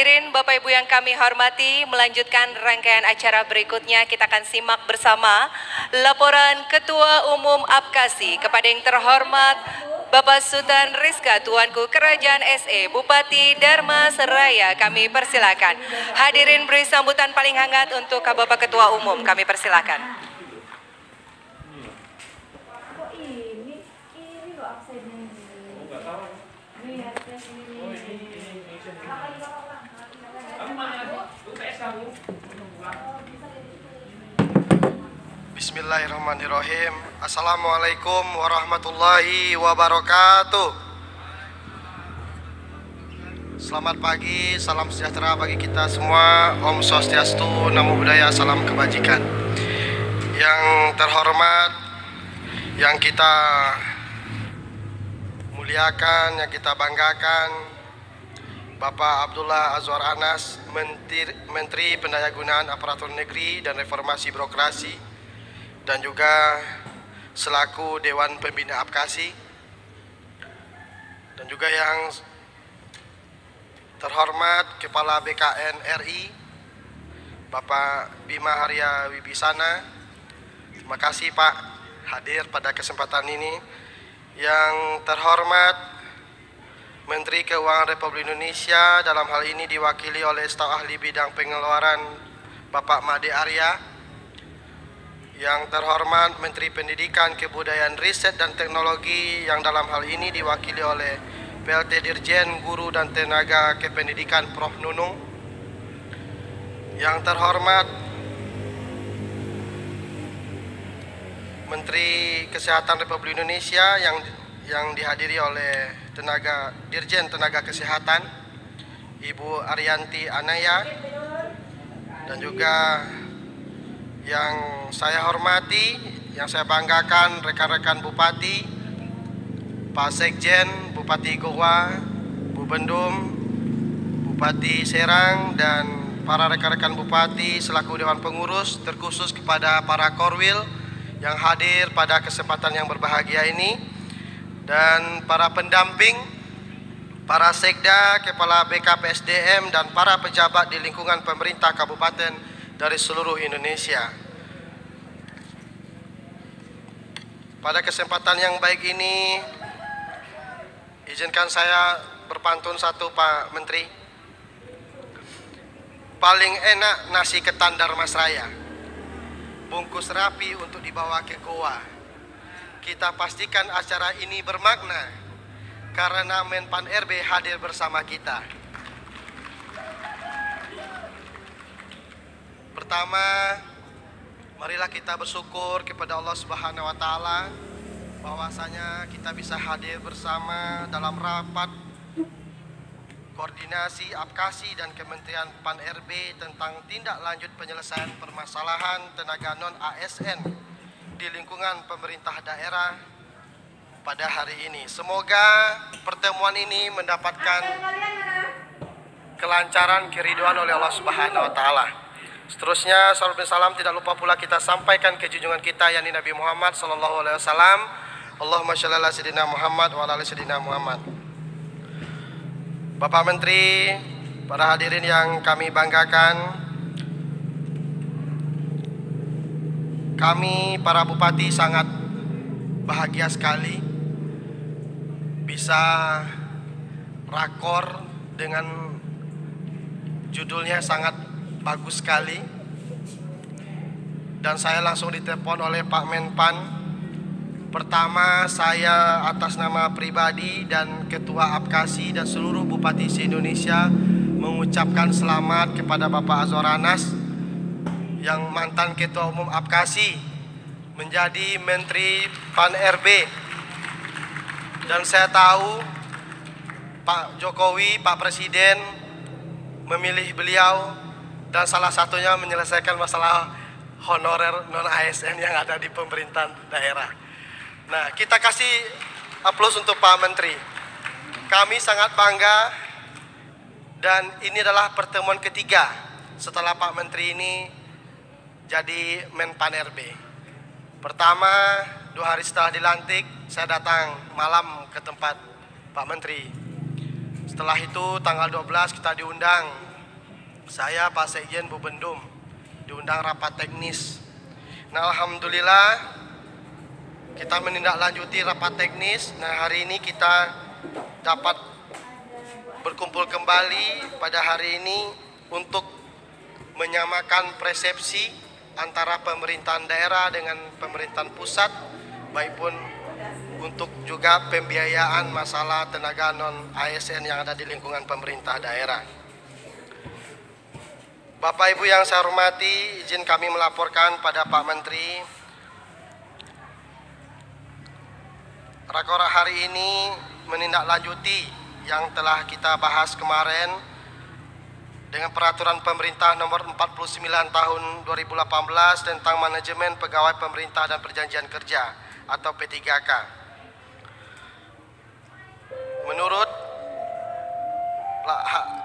Hadirin Bapak Ibu yang kami hormati, melanjutkan rangkaian acara berikutnya kita akan simak bersama laporan Ketua Umum APKASI kepada yang terhormat Bapak Sultan Rizka Tuanku Kerajaan SE Bupati Dharma Seraya. Kami persilakan. Hadirin beri sambutan paling hangat untuk Bapak Ketua Umum. Kami persilakan. Bismillahirrahmanirrahim. Assalamualaikum warahmatullahi wabarakatuh. Selamat pagi, salam sejahtera bagi kita semua. Om Swastiastu, Namo Buddhaya, salam kebajikan. Yang terhormat, yang kita muliakan, yang kita banggakan, Bapak Abdullah Azwar Anas, Menteri Pendayagunaan Aparatur Negeri dan Reformasi Birokrasi, dan juga selaku Dewan Pembina APKASI, dan juga yang terhormat Kepala BKN RI Bapak Bima Arya Wibisana. Terima kasih Pak hadir pada kesempatan ini. Yang terhormat Menteri Keuangan Republik Indonesia, dalam hal ini diwakili oleh staf ahli bidang pengeluaran Bapak Made Arya. Yang terhormat Menteri Pendidikan, Kebudayaan, Riset dan Teknologi, yang dalam hal ini diwakili oleh PLT Dirjen Guru dan Tenaga Kependidikan Prof. Nunung. Yang terhormat Menteri Kesehatan Republik Indonesia yang dihadiri oleh Dirjen Tenaga Kesehatan Ibu Arianti Anaya, dan juga yang saya hormati, yang saya banggakan rekan-rekan Bupati, Pak Sekjen, Bupati Goa, Bu Bendum, Bupati Serang, dan para rekan-rekan Bupati selaku Dewan Pengurus, terkhusus kepada para Korwil yang hadir pada kesempatan yang berbahagia ini, dan para pendamping, para sekda, kepala BKPSDM, dan para pejabat di lingkungan pemerintah kabupaten dari seluruh Indonesia. Pada kesempatan yang baik ini, izinkan saya berpantun satu Pak Menteri. Paling enak nasi ketan Dharmasraya, bungkus rapi untuk dibawa ke goa. Kita pastikan acara ini bermakna karena Menpan RB hadir bersama kita. Pertama, marilah kita bersyukur kepada Allah Subhanahu wa taala bahwasanya kita bisa hadir bersama dalam rapat koordinasi APKASI dan Kementerian Pan RB tentang tindak lanjut penyelesaian permasalahan tenaga non ASN di lingkungan pemerintah daerah pada hari ini. Semoga pertemuan ini mendapatkan kelancaran, keridhaan oleh Allah Subhanahu wa taala. Seterusnya, salam dan salam tidak lupa pula kita sampaikan ke junjungan kita yakni Nabi Muhammad sallallahu alaihi wasallam. Allahumma shalli ala sayyidina Muhammad wa ala ali sayyidina Muhammad. Bapak Menteri, para hadirin yang kami banggakan, kami para bupati sangat bahagia sekali bisa rakor dengan judulnya sangat bagus sekali, dan saya langsung ditelepon oleh Pak Menpan. Pertama, saya atas nama pribadi dan Ketua APKASI dan seluruh bupati se-Indonesia mengucapkan selamat kepada Bapak Azwar Anas yang mantan Ketua Umum APKASI menjadi Menteri Pan RB. Dan saya tahu Pak Jokowi, Pak Presiden memilih beliau, dan salah satunya menyelesaikan masalah honorer non-ASN yang ada di pemerintahan daerah. Nah, kita kasih aplaus untuk Pak Menteri. Kami sangat bangga, dan ini adalah pertemuan ketiga setelah Pak Menteri ini jadi Menpan RB. Pertama, 2 hari setelah dilantik, saya datang malam ke tempat Pak Menteri. Setelah itu tanggal 12 kita diundang saya Pak Sekjen Bubendum diundang rapat teknis. Nah, alhamdulillah kita menindaklanjuti rapat teknis. Nah, hari ini kita dapat berkumpul kembali pada hari ini untuk menyamakan persepsi antara pemerintahan daerah dengan pemerintahan pusat, baik pun untuk juga pembiayaan masalah tenaga non ASN yang ada di lingkungan pemerintah daerah. Bapak Ibu yang saya hormati, izin kami melaporkan pada Pak Menteri, Rakor hari ini menindaklanjuti yang telah kita bahas kemarin dengan peraturan pemerintah nomor 49 tahun 2018 tentang manajemen pegawai pemerintah dan perjanjian kerja atau P3K.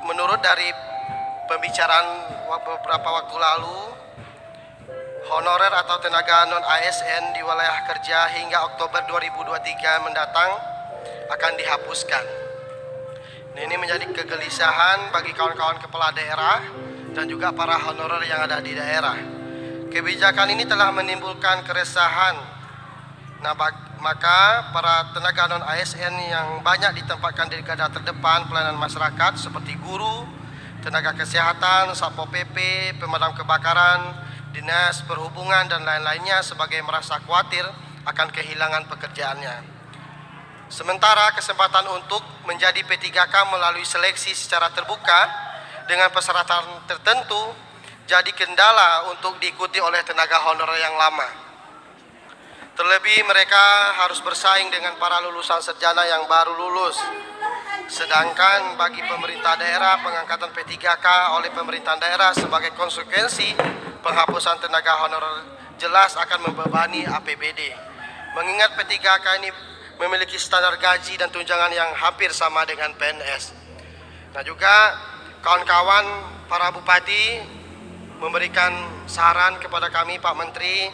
Menurut dari pembicaraan beberapa waktu lalu, honorer atau tenaga non ASN di wilayah kerja hingga Oktober 2023 mendatang akan dihapuskan. Nah, ini menjadi kegelisahan bagi kawan-kawan kepala daerah dan juga para honorer yang ada di daerah. Kebijakan ini telah menimbulkan keresahan. Nah, maka para tenaga non ASN yang banyak ditempatkan di garda terdepan pelayanan masyarakat seperti guru, tenaga kesehatan, Satpol PP, pemadam kebakaran, dinas perhubungan dan lain-lainnya sebagai merasa khawatir akan kehilangan pekerjaannya. Sementara kesempatan untuk menjadi P3K melalui seleksi secara terbuka dengan persyaratan tertentu jadi kendala untuk diikuti oleh tenaga honorer yang lama. Terlebih mereka harus bersaing dengan para lulusan sarjana yang baru lulus. Sedangkan bagi pemerintah daerah, pengangkatan P3K oleh pemerintahan daerah sebagai konsekuensi penghapusan tenaga honorer jelas akan membebani APBD. Mengingat P3K ini memiliki standar gaji dan tunjangan yang hampir sama dengan PNS. Nah, juga kawan-kawan para bupati memberikan saran kepada kami Pak Menteri,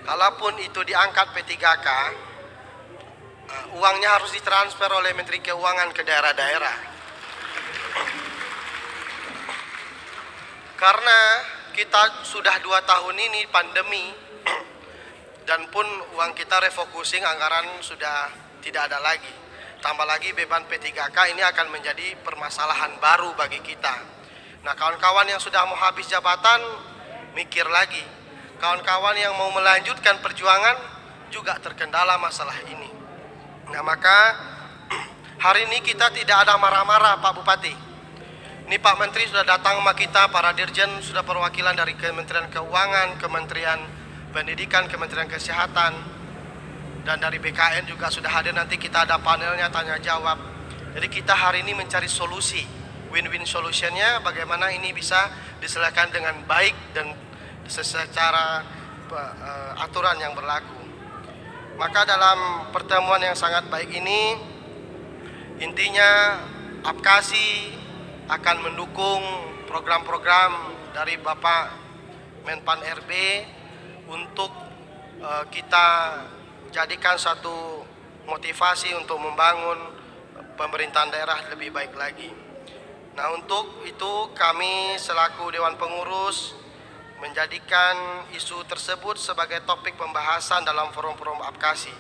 kalaupun itu diangkat P3K, uangnya harus ditransfer oleh Menteri Keuangan ke daerah-daerah. Karena kita sudah 2 tahun ini pandemi, dan pun uang kita refocusing, anggaran sudah tidak ada lagi. Tambah lagi beban P3K ini akan menjadi permasalahan baru bagi kita. Nah, kawan-kawan yang sudah mau habis jabatan, mikir lagi. Kawan-kawan yang mau melanjutkan perjuangan juga terkendala masalah ini. Nah, maka hari ini kita tidak ada marah-marah Pak Bupati. Ini Pak Menteri sudah datang sama kita, para dirjen sudah perwakilan dari Kementerian Keuangan, Kementerian Pendidikan, Kementerian Kesehatan, dan dari BKN juga sudah hadir. Nanti kita ada panelnya tanya jawab. Jadi kita hari ini mencari solusi, win-win solutionnya bagaimana ini bisa diselesaikan dengan baik dan secara aturan yang berlaku. Maka dalam pertemuan yang sangat baik ini, intinya APKASI akan mendukung program-program dari Bapak Menpan RB untuk kita jadikan satu motivasi untuk membangun pemerintahan daerah lebih baik lagi. Nah, untuk itu kami selaku Dewan Pengurus menjadikan isu tersebut sebagai topik pembahasan dalam forum-forum APKASI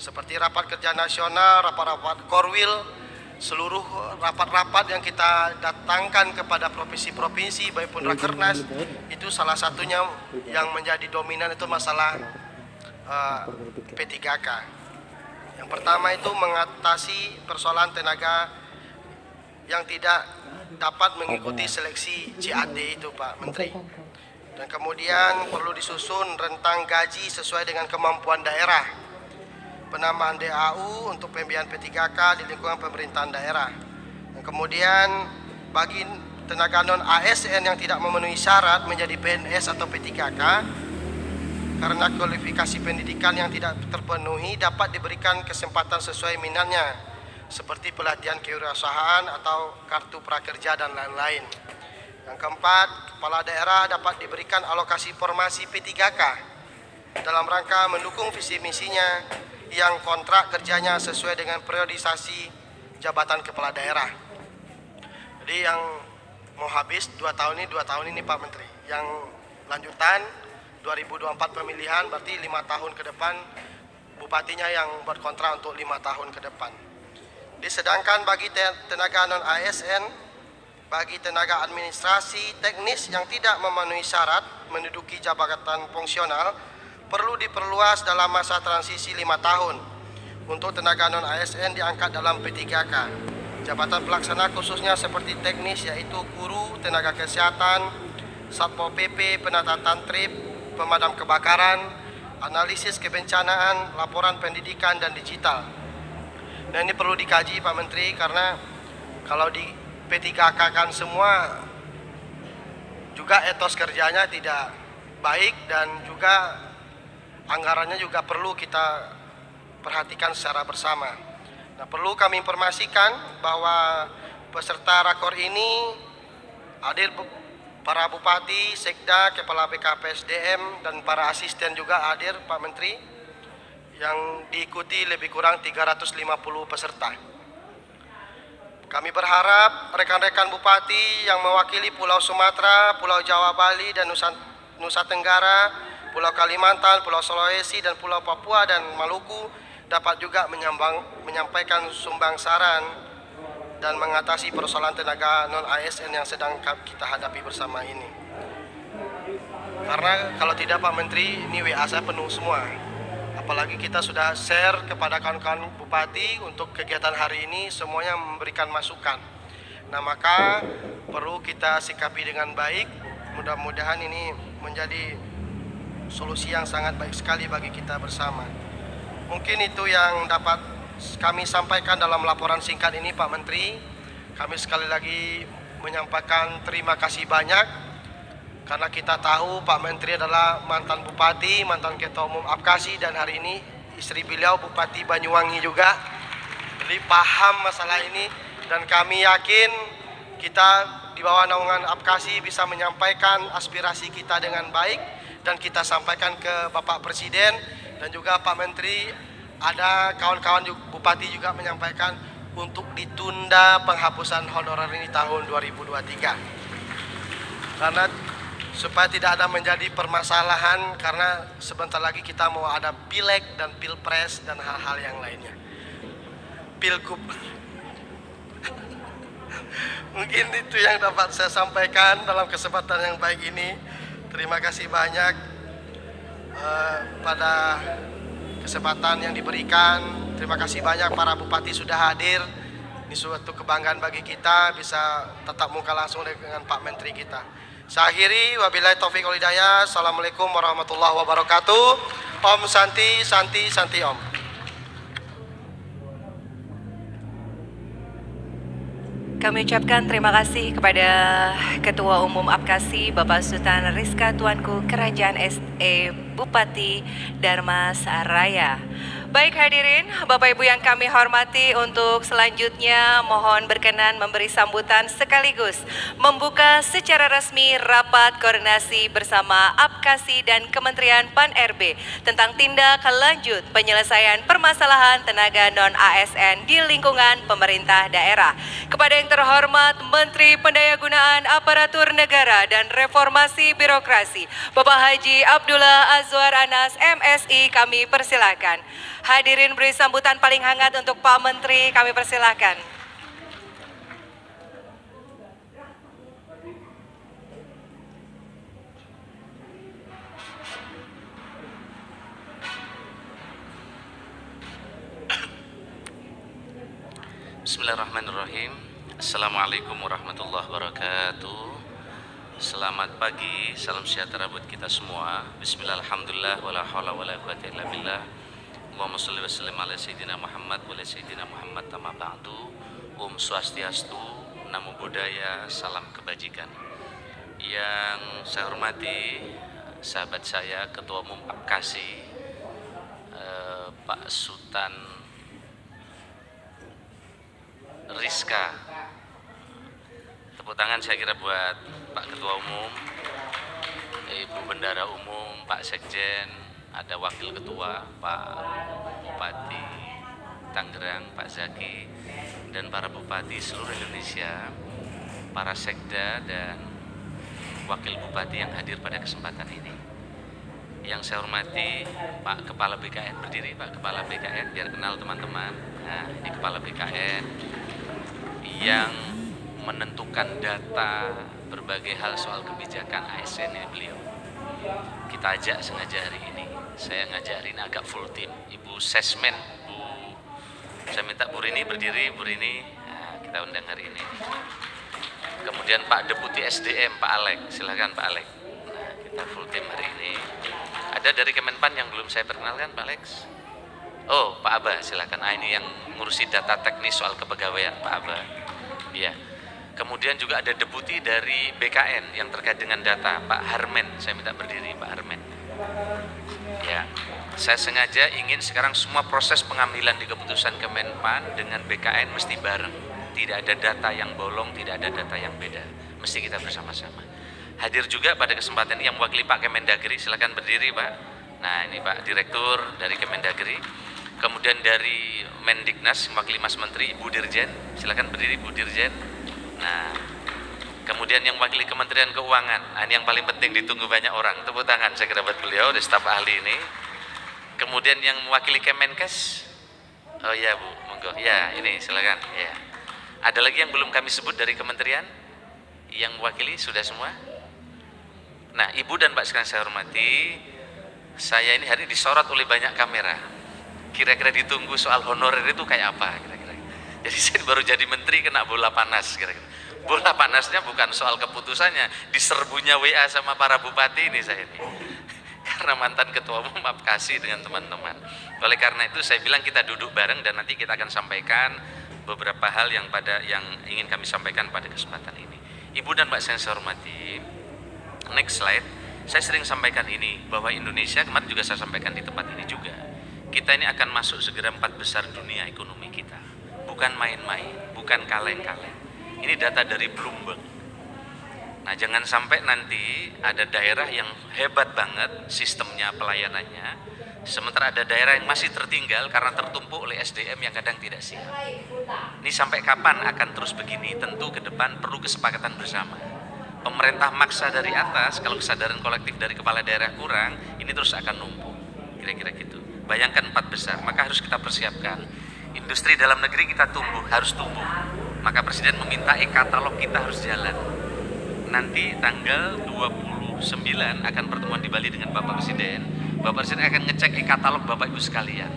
seperti rapat kerja nasional, rapat-rapat Korwil, seluruh rapat-rapat yang kita datangkan kepada provinsi-provinsi baik pun Rakernas. Itu salah satunya yang menjadi dominan itu masalah P3K. Yang pertama itu mengatasi persoalan tenaga yang tidak dapat mengikuti seleksi CAD itu Pak Menteri. Dan kemudian perlu disusun rentang gaji sesuai dengan kemampuan daerah. Penambahan DAU untuk pembiayaan P3K di lingkungan pemerintahan daerah. Dan kemudian bagi tenaga non ASN yang tidak memenuhi syarat menjadi PNS atau P3K karena kualifikasi pendidikan yang tidak terpenuhi dapat diberikan kesempatan sesuai minatnya seperti pelatihan kewirausahaan atau kartu prakerja dan lain-lain. Yang keempat, kepala daerah dapat diberikan alokasi formasi P3K dalam rangka mendukung visi misinya yang kontrak kerjanya sesuai dengan periodisasi jabatan kepala daerah. Jadi yang mau habis 2 tahun ini Pak Menteri. Yang lanjutan 2024 pemilihan berarti 5 tahun ke depan bupatinya yang berkontrak untuk 5 tahun ke depan. Sedangkan bagi tenaga non ASN, bagi tenaga administrasi teknis yang tidak memenuhi syarat menduduki jabatan fungsional perlu diperluas dalam masa transisi 5 tahun. Untuk tenaga non ASN diangkat dalam P3K. Jabatan pelaksana khususnya seperti teknis yaitu guru, tenaga kesehatan, Satpol PP, penata tantrip, pemadam kebakaran, analisis kebencanaan, laporan pendidikan dan digital. Nah, ini perlu dikaji Pak Menteri karena kalau di P3K kan semua juga etos kerjanya tidak baik dan juga anggarannya juga perlu kita perhatikan secara bersama. Nah, perlu kami informasikan bahwa peserta rakor ini hadir para bupati, sekda, kepala BKPSDM dan para asisten juga hadir Pak Menteri, yang diikuti lebih kurang 350 peserta. Kami berharap rekan-rekan bupati yang mewakili Pulau Sumatera, Pulau Jawa, Bali, dan Nusa Tenggara, Pulau Kalimantan, Pulau Sulawesi, dan Pulau Papua dan Maluku dapat juga menyampaikan sumbang saran dan mengatasi persoalan tenaga non-ASN yang sedang kita hadapi bersama ini. Karena kalau tidak Pak Menteri, ini WA saya penuh semua. Apalagi kita sudah share kepada kawan-kawan bupati untuk kegiatan hari ini, semuanya memberikan masukan. Nah, maka perlu kita sikapi dengan baik. Mudah-mudahan ini menjadi solusi yang sangat baik sekali bagi kita bersama. Mungkin itu yang dapat kami sampaikan dalam laporan singkat ini Pak Menteri. Kami sekali lagi menyampaikan terima kasih banyak karena kita tahu Pak Menteri adalah mantan bupati, mantan ketua umum APKASI, dan hari ini istri beliau Bupati Banyuwangi juga. Jadi paham masalah ini dan kami yakin kita di bawah naungan APKASI bisa menyampaikan aspirasi kita dengan baik dan kita sampaikan ke Bapak Presiden dan juga Pak Menteri. Ada kawan-kawan bupati juga menyampaikan untuk ditunda penghapusan honorer ini tahun 2023. Karena supaya tidak ada menjadi permasalahan karena sebentar lagi kita mau ada pileg dan pilpres dan hal-hal yang lainnya. Pilgub. Mungkin itu yang dapat saya sampaikan dalam kesempatan yang baik ini. Terima kasih banyak pada kesempatan yang diberikan. Terima kasih banyak para bupati sudah hadir. Ini suatu kebanggaan bagi kita bisa tatap muka langsung dengan Pak Menteri kita. Saya akhiri, wabillahi taufiq wal hidayah. Assalamualaikum warahmatullahi wabarakatuh. Om Santi, Santi, Santi Om. Kami ucapkan terima kasih kepada Ketua Umum APKASI Bapak Sultan Rizka Tuanku Kerajaan SE Bupati Dharma Saraya. Baik hadirin, Bapak Ibu yang kami hormati, untuk selanjutnya mohon berkenan memberi sambutan sekaligus membuka secara resmi rapat koordinasi bersama APKASI dan Kementerian Pan-RB tentang tindak lanjut penyelesaian permasalahan tenaga non-ASN di lingkungan pemerintah daerah. Kepada yang terhormat Menteri Pendayagunaan Aparatur Negara dan Reformasi Birokrasi, Bapak Haji Abdullah Azwar Anas MSI, kami persilakan. Hadirin beri sambutan paling hangat untuk Pak Menteri, kami persilakan. Bismillahirrahmanirrahim. Assalamualaikum warahmatullahi wabarakatuh. Selamat pagi, salam sejahtera buat kita semua. Bismillah, alhamdulillah, wala hawla wala quwwata illa billah. Allahumma sholli wa sallim ala sayyidina Muhammad wa ala sayyidina Muhammad tamma ba'du. Om Swastiastu, Namo Buddhaya, salam kebajikan. Yang saya hormati sahabat saya Ketua Umum APKASI Pak Sultan Rizka. Tepuk tangan saya kira buat Pak Ketua Umum, Ibu Bendara Umum, Pak Sekjen, ada Wakil Ketua, Pak Bupati Tangerang, Pak Zaki, dan para bupati seluruh Indonesia. para sekda dan wakil bupati yang hadir pada kesempatan ini. Yang saya hormati Pak Kepala BKN, berdiri Pak Kepala BKN biar kenal teman-teman. Nah, ini Kepala BKN yang menentukan data berbagai hal soal kebijakan ASN ini beliau. Kita ajak sengaja hari ini. Saya ngajarin agak full tim. Ibu Sesmen, saya minta Bu Rini berdiri, Bu Rini. Nah, kita undang hari ini. Kemudian Pak Deputi SDM, Pak Alek, silakan Pak Alek. Nah, kita full tim hari ini. Ada dari Kemenpan yang belum saya perkenalkan, Pak Alex. Oh, Pak Aba, silakan. Ini yang ngurusi data teknis soal kepegawaian, Pak Aba. Ya. Kemudian juga ada deputi dari BKN yang terkait dengan data, Pak Harmen. Saya minta berdiri, Pak Harmen. Ya. Saya sengaja ingin sekarang semua proses pengambilan di keputusan Kemenpan dengan BKN mesti bareng. Tidak ada data yang bolong, tidak ada data yang beda. Mesti kita bersama-sama. Hadir juga pada kesempatan ini yang mewakili Pak Kemendagri, silakan berdiri Pak. Nah ini Pak Direktur dari Kemendagri. Kemudian dari Mendiknas mewakili Mas Menteri, Bu Dirjen, silakan berdiri Bu Dirjen. Nah kemudian yang mewakili Kementerian Keuangan, nah, ini yang paling penting ditunggu banyak orang. Tepuk tangan saya kira buat beliau, dari staf ahli ini. Kemudian yang mewakili Kemenkes, oh ya Bu, monggo. Ya ini silakan. Ya. Ada lagi yang belum kami sebut dari kementerian yang mewakili sudah semua. Nah, Ibu dan Pak sekalian saya hormati, saya ini hari disorot oleh banyak kamera. Kira-kira ditunggu soal honorer itu kayak apa kira-kira. Jadi saya baru jadi menteri kena bola panas kira-kira. Bola panasnya bukan soal keputusannya, diserbunya WA sama para bupati ini saya ini. Karena mantan ketua umum Apkasi dengan teman-teman. Oleh karena itu saya bilang kita duduk bareng dan nanti kita akan sampaikan beberapa hal yang ingin kami sampaikan pada kesempatan ini. Ibu dan Pak saya hormati, next slide, saya sering sampaikan ini bahwa Indonesia, kemarin juga saya sampaikan di tempat ini juga, kita ini akan masuk segera 4 besar dunia ekonomi kita, bukan main-main, bukan kaleng-kaleng. Ini data dari Bloomberg. Nah jangan sampai nanti ada daerah yang hebat banget sistemnya, pelayanannya, sementara ada daerah yang masih tertinggal karena tertumpuk oleh SDM yang kadang tidak siap. Ini sampai kapan akan terus begini? Tentu ke depan perlu kesepakatan bersama. Pemerintah maksa dari atas, kalau kesadaran kolektif dari kepala daerah kurang, ini terus akan numpuk. Kira-kira gitu. Bayangkan 4 besar, maka harus kita persiapkan. Industri dalam negeri kita tumbuh, harus tumbuh. Maka Presiden meminta e-katalog kita harus jalan. Nanti tanggal 29 akan pertemuan di Bali dengan Bapak Presiden. Bapak Presiden akan ngecek e-katalog Bapak Ibu sekalian.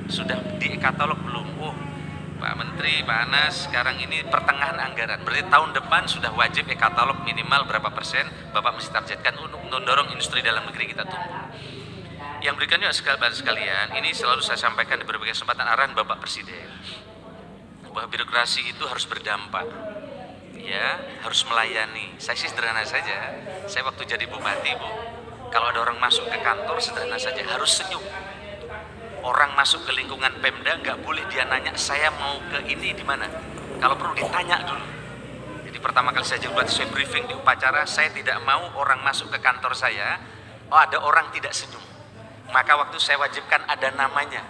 Sudah di e-katalog belum? Oh, Pak Menteri, Pak Anas, sekarang ini pertengahan anggaran. Berarti tahun depan sudah wajib e-katalog minimal berapa persen Bapak mesti targetkan untuk mendorong industri dalam negeri kita tumbuh. Yang berikutnya sekalian, ini selalu saya sampaikan di berbagai kesempatan arahan Bapak Presiden. Bahwa birokrasi itu harus berdampak. Ya, harus melayani. Saya sih sederhana saja. Saya waktu jadi bupati, Bu, kalau ada orang masuk ke kantor sederhana saja, harus senyum. Orang masuk ke lingkungan Pemda nggak boleh dia nanya saya mau ke ini di mana. Kalau perlu ditanya dulu. Jadi pertama kali saya jadi bupati, saya briefing di upacara, saya tidak mau orang masuk ke kantor saya, oh ada orang tidak senyum. Maka waktu saya wajibkan ada namanya.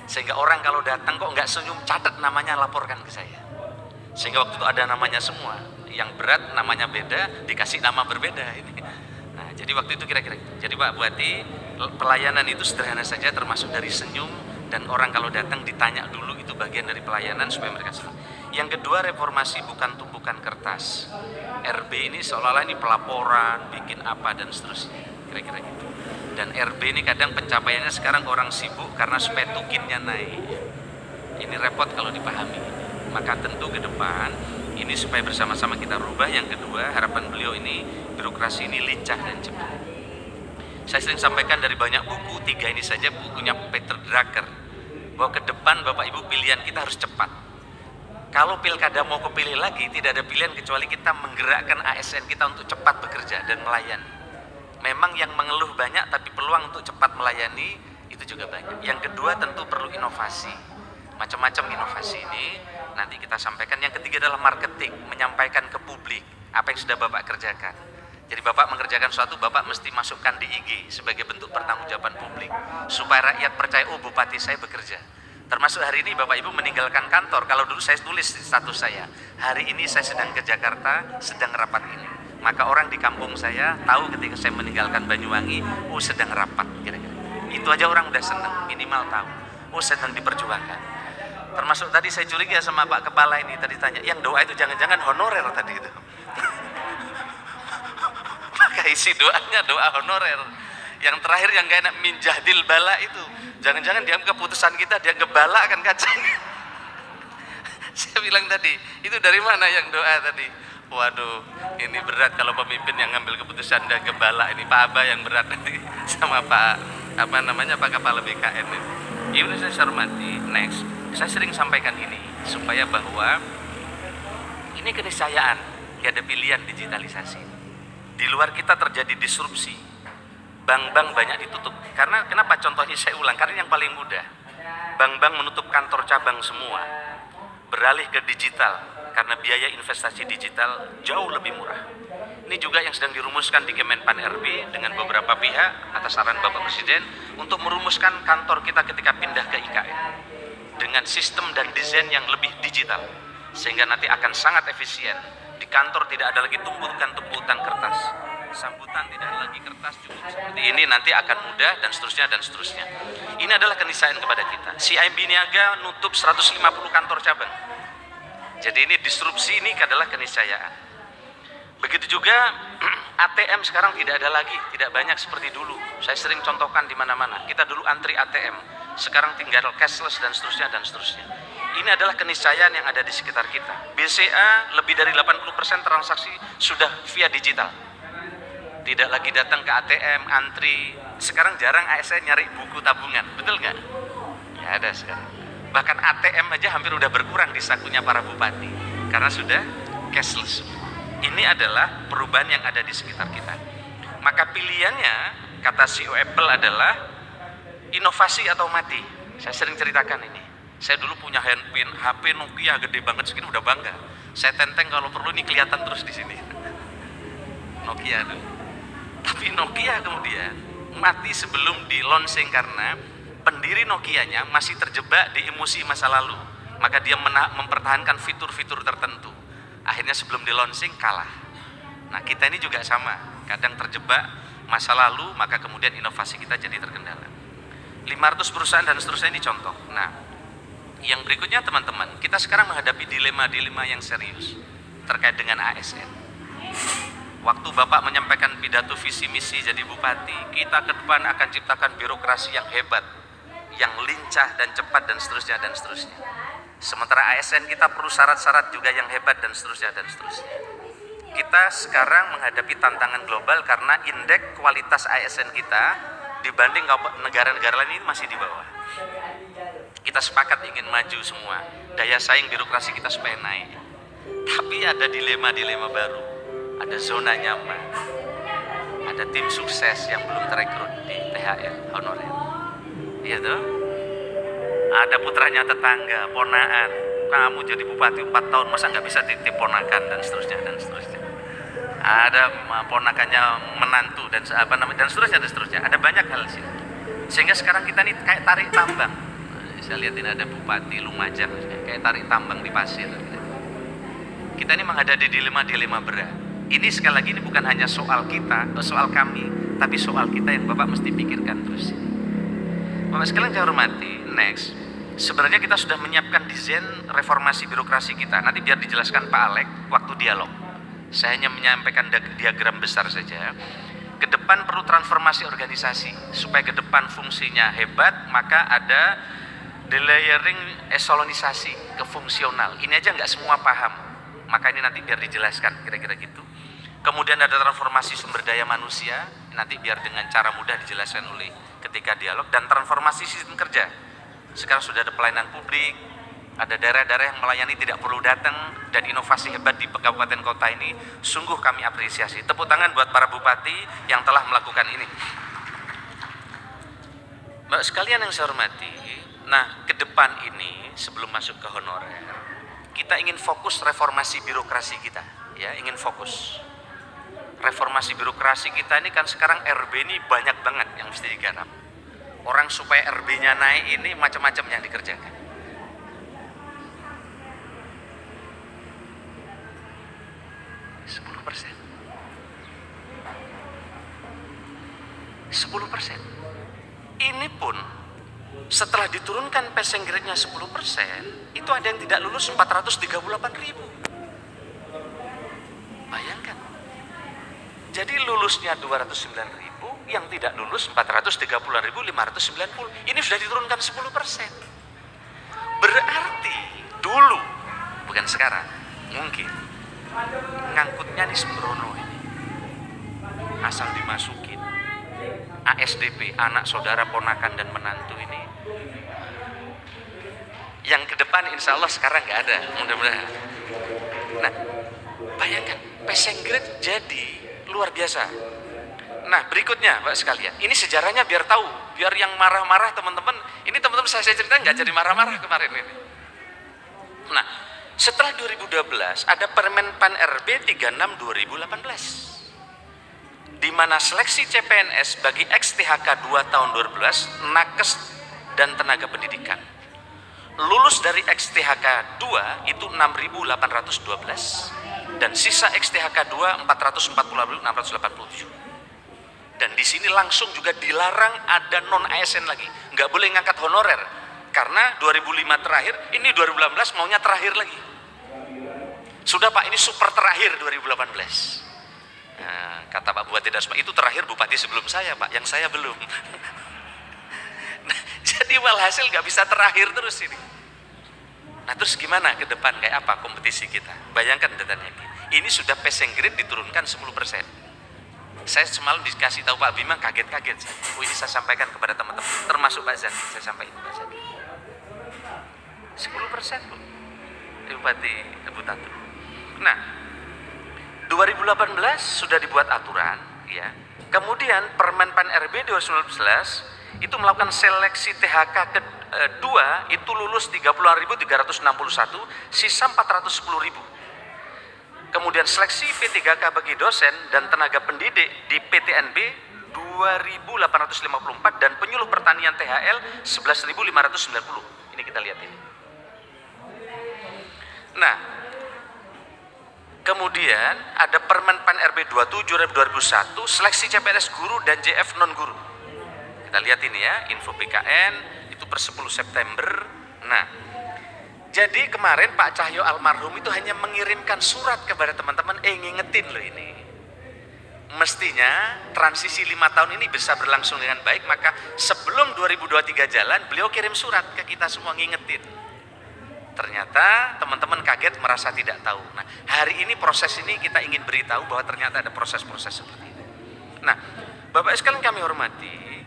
Sehingga orang kalau datang kok nggak senyum, catat namanya, laporkan ke saya. Sehingga waktu itu ada namanya semua. Yang berat namanya beda, dikasih nama berbeda ini. Nah, jadi waktu itu kira-kira. Jadi Pak Bupati, pelayanan itu sederhana saja, termasuk dari senyum, dan orang kalau datang ditanya dulu, itu bagian dari pelayanan supaya mereka senang. Yang kedua, reformasi bukan tumpukan kertas. RB ini seolah-olah ini pelaporan, bikin apa dan seterusnya, kira-kira gitu. Dan RB ini kadang pencapaiannya sekarang orang sibuk karena supaya tukinnya naik. Ini repot kalau dipahami. Maka tentu ke depan ini supaya bersama-sama kita rubah. Yang kedua, harapan beliau ini birokrasi ini lincah dan cepat. Saya sering sampaikan dari banyak buku, 3 ini saja bukunya Peter Drucker, bahwa ke depan Bapak Ibu pilihan kita harus cepat. Kalau pilkada mau kepilih lagi, tidak ada pilihan kecuali kita menggerakkan ASN kita untuk cepat bekerja dan melayani. Memang yang mengeluh banyak, tapi peluang untuk cepat melayani itu juga banyak. Yang kedua tentu perlu inovasi. Macam-macam inovasi ini nanti kita sampaikan. Yang ketiga adalah marketing, menyampaikan ke publik apa yang sudah Bapak kerjakan. Jadi Bapak mengerjakan sesuatu, Bapak mesti masukkan di IG sebagai bentuk pertanggungjawaban publik supaya rakyat percaya, oh Bupati saya bekerja. Termasuk hari ini Bapak Ibu meninggalkan kantor. Kalau dulu saya tulis di status saya, hari ini saya sedang ke Jakarta, sedang rapat ini. Maka orang di kampung saya tahu ketika saya meninggalkan Banyuwangi, oh sedang rapat kira-kira. Itu aja orang udah senang, minimal tahu. Oh sedang diperjuangkan. Termasuk tadi saya curiga sama Pak Kepala ini, tadi tanya, yang doa itu jangan-jangan honorer tadi itu. Maka isi doanya doa honorer. Yang terakhir yang gak enak, min jahdil bala itu. Jangan-jangan dia keputusan kita, dia ngebala kan kacang. Saya bilang tadi, itu dari mana yang doa tadi? Waduh, ini berat kalau pemimpin yang ngambil keputusan dan ngebala. Ini Pak Aba yang berat nanti sama Pak Pak Kepala BKN ini. Ini saya hormati. Next, saya sering sampaikan ini supaya bahwa ini keniscayaan, ada pilihan digitalisasi. Di luar kita terjadi disrupsi. Bank-bank banyak ditutup. Karena kenapa contohnya saya ulang? Karena yang paling mudah. Bank-bank menutup kantor cabang semua. Beralih ke digital karena biaya investasi digital jauh lebih murah. Ini juga yang sedang dirumuskan di Kemenpan RB dengan beberapa pihak atas saran Bapak Presiden untuk merumuskan kantor kita ketika pindah ke IKN dengan sistem dan desain yang lebih digital sehingga nanti akan sangat efisien. Di kantor tidak ada lagi tumpukan-tumpukan kertas, sambutan tidak ada lagi kertas, cukup seperti ini, nanti akan mudah dan seterusnya dan seterusnya. Ini adalah keniscayaan kepada kita. CIMB Niaga nutup 150 kantor cabang. Jadi ini disrupsi, ini adalah keniscayaan. Begitu juga ATM sekarang tidak ada lagi, tidak banyak seperti dulu. Saya sering contohkan di mana-mana. Kita dulu antri ATM, sekarang tinggal cashless dan seterusnya dan seterusnya. Ini adalah keniscayaan yang ada di sekitar kita. BCA lebih dari 80% transaksi sudah via digital. Tidak lagi datang ke ATM, antri. Sekarang jarang ASN nyari buku tabungan, betul nggak? Ya ada sekarang. Bahkan ATM aja hampir udah berkurang di sakunya para bupati karena sudah cashless. Ini adalah perubahan yang ada di sekitar kita. Maka pilihannya, kata CEO Apple adalah inovasi atau mati. Saya sering ceritakan ini. Saya dulu punya HP Nokia gede banget segini, udah bangga. Saya tenteng kalau perlu, ini kelihatan terus di sini. Nokia tuh. Tapi Nokia kemudian mati sebelum di launching karena pendiri Nokianya masih terjebak di emosi masa lalu. Maka dia mempertahankan fitur-fitur tertentu. Akhirnya sebelum di launching kalah. Nah kita ini juga sama. Kadang terjebak masa lalu, maka kemudian inovasi kita jadi terkendala. 500 perusahaan dan seterusnya ini contoh. Nah, yang berikutnya teman-teman, kita sekarang menghadapi dilema-dilema yang serius terkait dengan ASN. Waktu Bapak menyampaikan pidato visi misi jadi bupati, kita ke depan akan ciptakan birokrasi yang hebat, yang lincah dan cepat dan seterusnya dan seterusnya. Sementara ASN kita perlu syarat-syarat juga yang hebat dan seterusnya dan seterusnya. Kita sekarang menghadapi tantangan global karena indeks kualitas ASN kita dibanding negara-negara lain ini masih di bawah. Kita sepakat ingin maju semua, daya saing birokrasi kita supaya naik. Tapi ada dilema-dilema baru, ada zona nyaman, ada tim sukses yang belum terekrut di THR honorer. Iya tuh, ada putranya tetangga, ponaan, kamu jadi bupati 4 tahun masa nggak bisa titip ponakan dan seterusnya dan seterusnya. Ada ponakannya menantu dan dan seterusnya dan seterusnya. Ada banyak hal sih. Sehingga sekarang kita nih kayak tarik tambang. Saya lihat ini ada Bupati Lumajang, kayak tarik tambang di pasir. Kita ini menghadapi dilema-dilema berat. Ini sekali lagi ini bukan hanya soal kita, soal kami, tapi soal kita yang Bapak mesti pikirkan terus. Bapak sekalian saya hormati, next. Sebenarnya kita sudah menyiapkan desain reformasi birokrasi kita. Nanti biar dijelaskan Pak Alek waktu dialog. Saya hanya menyampaikan diagram besar saja. Ke depan perlu transformasi organisasi supaya ke depan fungsinya hebat, maka ada delayering eselonisasi ke fungsional. Ini aja nggak semua paham, maka ini nanti biar dijelaskan kira-kira gitu. Kemudian ada transformasi sumber daya manusia, nanti biar dengan cara mudah dijelaskan oleh ketika dialog. Dan transformasi sistem kerja. Sekarang sudah ada pelayanan publik, ada daerah-daerah yang melayani tidak perlu datang, dan inovasi hebat di kabupaten kota ini sungguh kami apresiasi. Tepuk tangan buat para bupati yang telah melakukan ini. Mbak sekalian yang saya hormati, nah ke depan ini sebelum masuk ke honorer, kita ingin fokus reformasi birokrasi kita, ya ingin fokus. Reformasi birokrasi kita ini kan sekarang RB ini banyak banget yang mesti digarap. Orang supaya RB-nya naik ini macam-macam yang dikerjakan. 10%. 10%. Ini pun setelah diturunkan passing grade-nya 10%, itu ada yang tidak lulus 438.000. Bayangkan. Jadi lulusnya 209.000, yang tidak lulus 430.590. Ini sudah diturunkan 10%. Berarti dulu, bukan sekarang, mungkin ngangkutnya nih sembrono ini. Asal dimasukin ASDP, anak saudara ponakan dan menantu ini. Yang ke depan insya Allah sekarang nggak ada, mudah-mudahan. Nah, bayangkan passing grade jadi luar biasa. Nah, berikutnya Pak sekalian, ini sejarahnya biar tahu, biar yang marah-marah teman-teman, ini teman-teman saya cerita nggak jadi marah-marah kemarin ini. Nah, setelah 2012 ada Permen Pan RB 36 2018. Di mana seleksi CPNS bagi ex-THK 2 tahun 2012, nakes dan tenaga pendidikan. Lulus dari ex-THK 2 itu 6.812 dan sisa ex-THK 2 440.687. Dan di sini langsung juga dilarang ada non ASN lagi, nggak boleh ngangkat honorer karena 2005 terakhir, ini 2018 maunya terakhir lagi. Sudah Pak, ini super terakhir 2018. Nah, kata Pak Bupati Dasma, itu terakhir bupati sebelum saya Pak, yang saya belum. Nah, jadi walhasil nggak bisa terakhir terus ini. Nah terus gimana ke depan, kayak apa kompetisi kita? Bayangkan datanya, ini sudah passing grade diturunkan 10%. Saya semalam dikasih tahu Pak Bima, kaget-kaget. Ini saya sampaikan kepada teman-teman, termasuk Pak Zaki, saya sampaikan Pak Zaki. 10% loh, Bupati Butatu. Nah, 2018 sudah dibuat aturan, ya. Kemudian Permen Pan RB 2019 itu melakukan seleksi THK kedua, itu lulus 30.361, sisa 410.000. Kemudian seleksi P3K bagi dosen dan tenaga pendidik di PTNB 2.854 dan penyuluh pertanian THL 11.590. Ini kita lihat ini. Nah, kemudian ada Permen Pan RB 27 2001, seleksi CPNS guru dan JF non guru. Kita lihat ini ya, info BKN itu per 10 September. Nah, jadi kemarin Pak Cahyo almarhum itu hanya mengirimkan surat kepada teman-teman, ngingetin loh ini. Mestinya transisi 5 tahun ini bisa berlangsung dengan baik, maka sebelum 2023 jalan, beliau kirim surat ke kita semua ngingetin. Ternyata teman-teman kaget, merasa tidak tahu. Nah, hari ini proses ini kita ingin beritahu bahwa ternyata ada proses-proses seperti ini. Nah, Bapak sekalian kami hormati,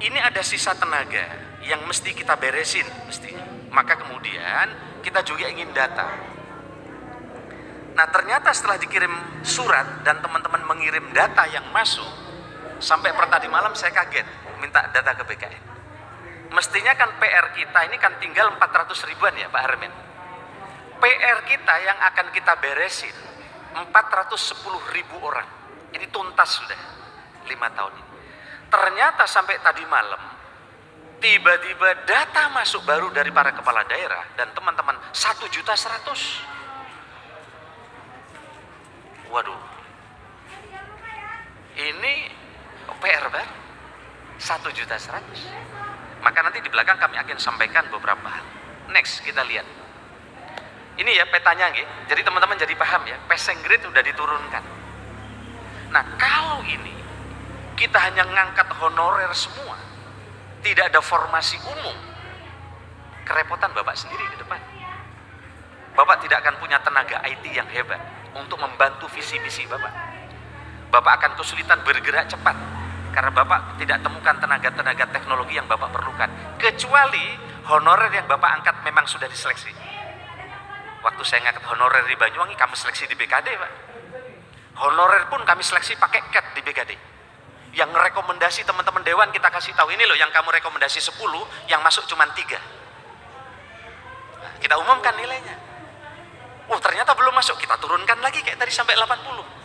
ini ada sisa tenaga yang mesti kita beresin mestinya. Maka kemudian kita juga ingin data. Nah, ternyata setelah dikirim surat dan teman-teman mengirim data yang masuk, sampai per tadi malam saya kaget minta data ke BKN. Mestinya kan PR kita ini kan tinggal 400 ribuan ya Pak Hermin. PR kita yang akan kita beresin 410.000 orang. Ini tuntas sudah 5 tahun ini. Ternyata sampai tadi malam tiba-tiba data masuk baru dari para kepala daerah dan teman-teman 1.100.000. Waduh, ini PR baru 1.100.000. Maka nanti di belakang kami akan sampaikan beberapa hal. Next kita lihat. Ini ya petanya gitu. Jadi teman-teman jadi paham ya, passing grade sudah diturunkan. Nah, kalau ini kita hanya ngangkat honorer semua, tidak ada formasi umum, kerepotan Bapak sendiri ke depan. Bapak tidak akan punya tenaga IT yang hebat untuk membantu visi misi Bapak. Bapak akan kesulitan bergerak cepat karena Bapak tidak temukan tenaga-tenaga teknologi yang Bapak perlukan. Kecuali honorer yang Bapak angkat memang sudah diseleksi. Waktu saya ngangkat honorer di Banyuwangi, kami seleksi di BKD Pak. Honorer pun kami seleksi pakai CAT di BKD. Yang rekomendasi teman-teman Dewan kita kasih tahu, ini loh yang kamu rekomendasi 10, yang masuk cuma 3. Nah, kita umumkan nilainya. Ternyata belum masuk, kita turunkan lagi kayak tadi sampai 80.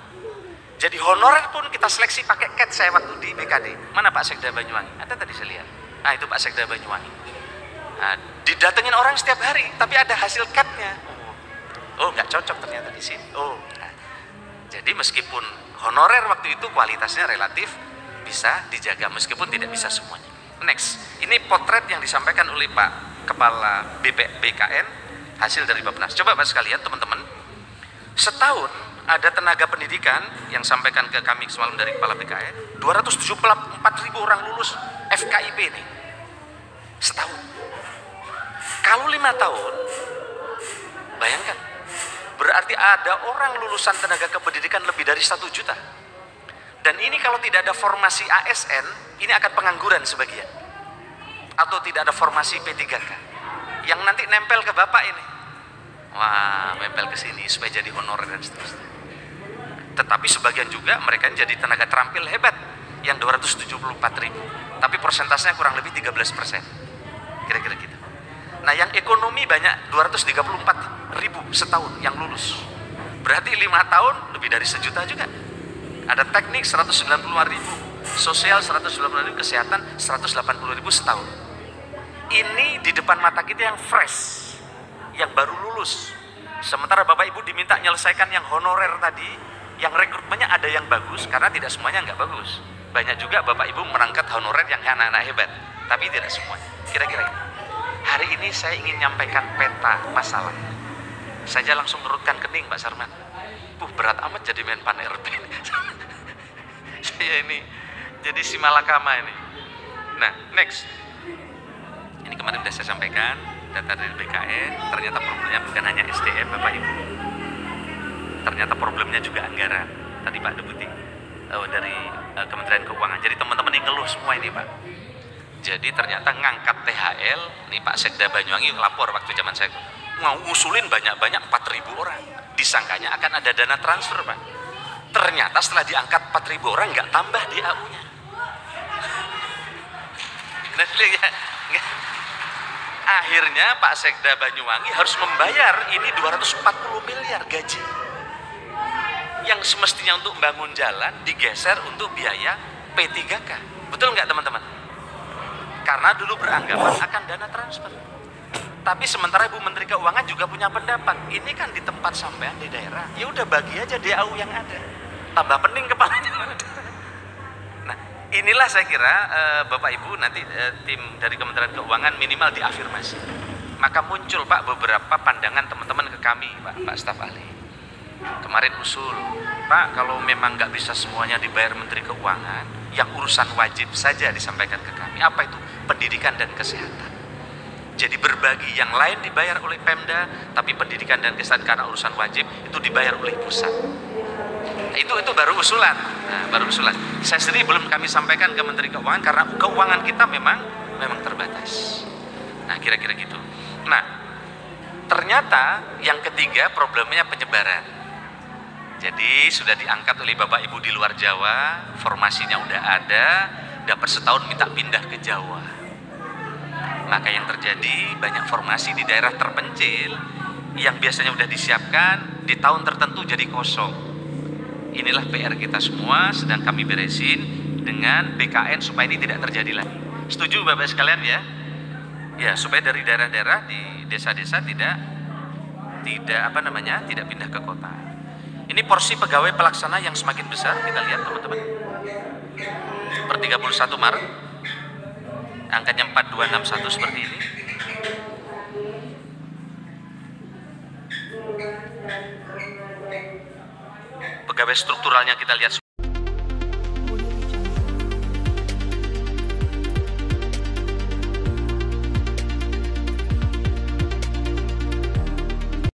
Jadi honorer pun kita seleksi pakai CAT saya waktu di BKD. Mana Pak Sekda Banyuwangi? Ada tadi saya lihat. Nah itu Pak Sekda Banyuwangi. Nah, didatengin orang setiap hari, tapi ada hasil CAT-nya. Oh nggak cocok ternyata di sini. Nah. Jadi meskipun honorer waktu itu kualitasnya relatif bisa dijaga meskipun tidak bisa semuanya. Next, ini potret yang disampaikan oleh Pak Kepala BKN hasil dari Bappenas. Coba Pak sekalian teman-teman, setahun ada tenaga pendidikan yang sampaikan ke kami semalam dari Kepala BKN, 274.000 orang lulus FKIP ini setahun. Kalau 5 tahun, bayangkan, berarti ada orang lulusan tenaga kependidikan lebih dari 1 juta. Dan ini kalau tidak ada formasi ASN, ini akan pengangguran sebagian. Atau tidak ada formasi P3K. Yang nanti nempel ke Bapak ini. Wah, nempel ke sini supaya jadi honorer dan seterusnya. Tetapi sebagian juga mereka jadi tenaga terampil hebat. Yang 274.000. Tapi persentasenya kurang lebih 13%. Kira-kira gitu. Nah yang ekonomi banyak 234.000 setahun yang lulus. Berarti 5 tahun lebih dari 1 juta juga. Ada teknik 195.000, sosial 195.000, kesehatan 180.000 setahun. Ini di depan mata kita yang fresh, yang baru lulus. Sementara Bapak Ibu diminta menyelesaikan yang honorer tadi, yang rekrutmennya ada yang bagus, karena tidak semuanya nggak bagus. Banyak juga Bapak Ibu merangkat honorer yang anak-anak hebat, tapi tidak semuanya. Kira-kira hari ini saya ingin nyampaikan peta masalah. Saya langsung nurutkan kening Pak Sarman. Berat amat jadi Menpan RB. Saya ini jadi si malakama ini. Nah, next. Ini kemarin sudah saya sampaikan data dari BKN. Ternyata problemnya bukan hanya SDM Bapak Ibu. Ternyata problemnya juga anggaran. Tadi Pak Deputi dari Kementerian Keuangan. Jadi teman-teman yang ngeluh semua ini Pak. Jadi ternyata ngangkat THL, nih Pak Sekda Banyuwangi lapor waktu zaman saya mau ngusulin banyak-banyak 4.000 orang. Disangkanya akan ada dana transfer Pak. Ternyata setelah diangkat 4.000 orang nggak tambah di AU-nya. Nah, akhirnya Pak Sekda Banyuwangi harus membayar ini 240 miliar gaji. Yang semestinya untuk membangun jalan digeser untuk biaya P3K. Betul nggak teman-teman? Karena dulu beranggapan akan dana transfer. Tapi sementara Ibu Menteri Keuangan juga punya pendapat, ini kan di tempat sampean di daerah, ya udah bagi aja DAU yang ada, tambah pening kepalanya. Nah, inilah saya kira Bapak Ibu nanti tim dari Kementerian Keuangan minimal diafirmasi. Maka muncul Pak beberapa pandangan teman-teman ke kami, Pak staf ahli. Kemarin usul, Pak kalau memang nggak bisa semuanya dibayar Menteri Keuangan, yang urusan wajib saja disampaikan ke kami. Apa itu? Pendidikan dan kesehatan. Jadi berbagi, yang lain dibayar oleh Pemda, tapi pendidikan dan kesehatan karena urusan wajib itu dibayar oleh pusat. Nah, itu baru usulan. Nah, baru usulan. Saya sendiri belum kami sampaikan ke Menteri Keuangan karena keuangan kita memang terbatas. Nah, kira-kira gitu. Nah, ternyata yang ketiga problemnya penyebaran. Jadi sudah diangkat oleh Bapak Ibu di luar Jawa, formasinya udah ada, dapat setahun minta pindah ke Jawa. Maka yang terjadi banyak formasi di daerah terpencil yang biasanya udah disiapkan di tahun tertentu jadi kosong. Inilah PR kita semua sedang kami beresin dengan BKN supaya ini tidak terjadi lagi. Setuju Bapak sekalian ya? Ya, supaya dari daerah-daerah di desa-desa tidak pindah ke kota. Ini porsi pegawai pelaksana yang semakin besar, kita lihat teman-teman. Per 31 Maret angkanya 4261 seperti ini. Pegawai strukturalnya kita lihat